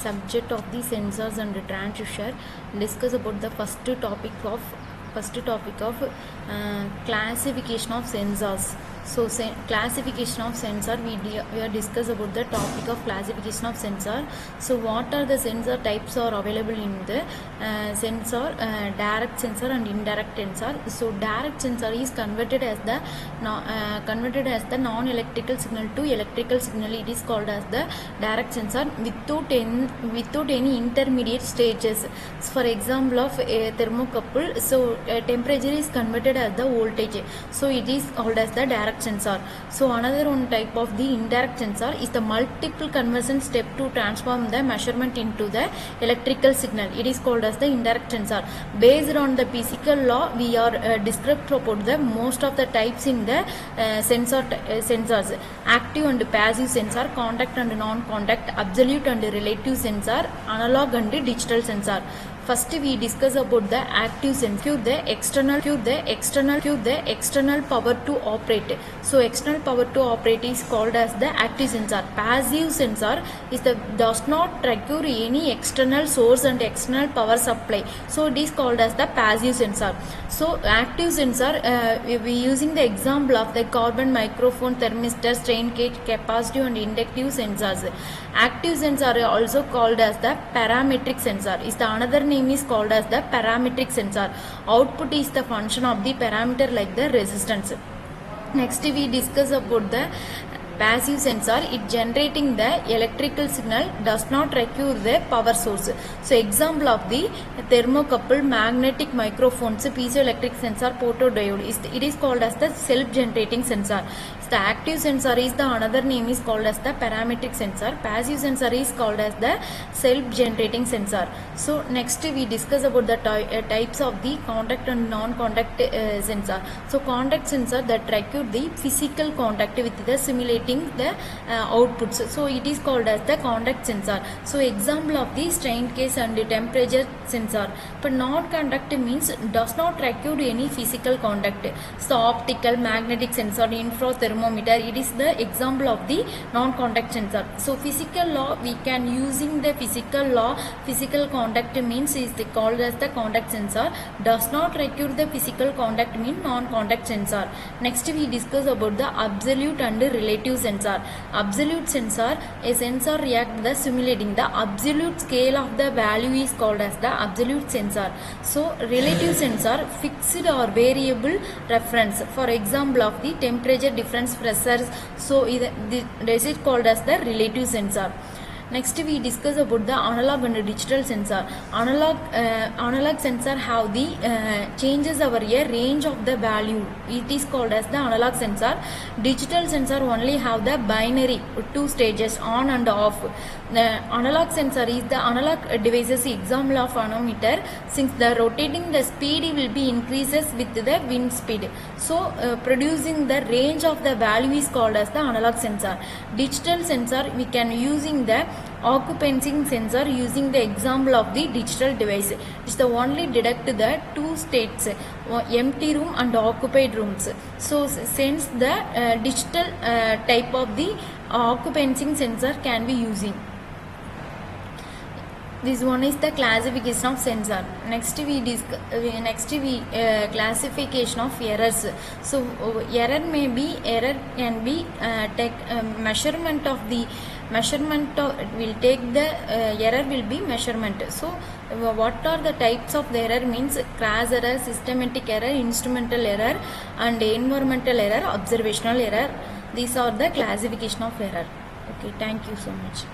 subject of the sensors and transducer. Discuss about the first topic of classification of sensors. So classification of sensor, we are discuss about the topic of classification of sensor. So what are the sensor types are available in the sensor? Direct sensor and indirect sensor. So direct sensor is converted as the non-electrical signal to electrical signal. It is called as the direct sensor without any intermediate stages. So for example of a thermocouple, so temperature is converted as the voltage, so it is called as the direct sensor. So another one type of the indirect sensor is the multiple conversion step to transform the measurement into the electrical signal. It is called as the indirect sensor. Based on the physical law, we are described about the most of the types in the sensors: active and passive sensor, contact and non-contact, absolute and relative sensor, analog and digital sensor. First we discuss about the active sensor, the external power to operate. So external power to operate is called as the active sensor. Passive sensor is does not require any external source and external power supply, so it is called as the passive sensor. So active sensor, we using the example of the carbon microphone, thermistor, strain gauge, capacitive and inductive sensors. Active sensor are also called as the parametric sensor. Is the another name is called as the parametric sensor. Output is the function of the parameter like the resistance. Next we discuss about the passive sensor. It generating the electrical signal, does not require the power source. So example of the thermocouple, magnetic microphones, piezoelectric sensor, photodiode. It is called as the self-generating sensor. The active sensor is the another name is called as the parametric sensor. Passive sensor is called as the self-generating sensor. So next we discuss about the types of the contact and non-contact sensor. So contact sensor that require the physical contact with the simulating the outputs. So it is called as the contact sensor. So example of the strain gauge and the temperature sensor. But non-contact means does not require any physical contact. So optical, magnetic sensor, infrathermometer, it is the example of the non-contact sensor. So physical law, we can using the physical law. Physical contact means is called as the contact sensor. Does not require the physical contact mean non-contact sensor. Next we discuss about the absolute and relative sensor. Absolute sensor, a sensor react the simulating the absolute scale of the value is called as the absolute sensor. So relative sensor, fixed or variable reference. For example of the temperature, difference, pressures, so this is called as the relative sensor. Next we discuss about the analog and digital sensor. Analog sensor have the changes over a range of the value. It is called as the analog sensor. Digital sensor only have the binary, two stages, on and off. The analog sensor is the analog devices example of manometer. Since the rotating, the speed will be increases with the wind speed. So producing the range of the value is called as the analog sensor. Digital sensor, we can using the occupancy sensor using the example of the digital device. It's the only detect the two states, empty room and occupied rooms. So since the digital type of the occupancy sensor can be using. This one is the classification of sensor. Next we classification of errors. So error can be measurement of the will take the error will be measurement. So what are the types of the error means class error, systematic error, instrumental error and environmental error, observational error. These are the classification of error. Okay, thank you so much.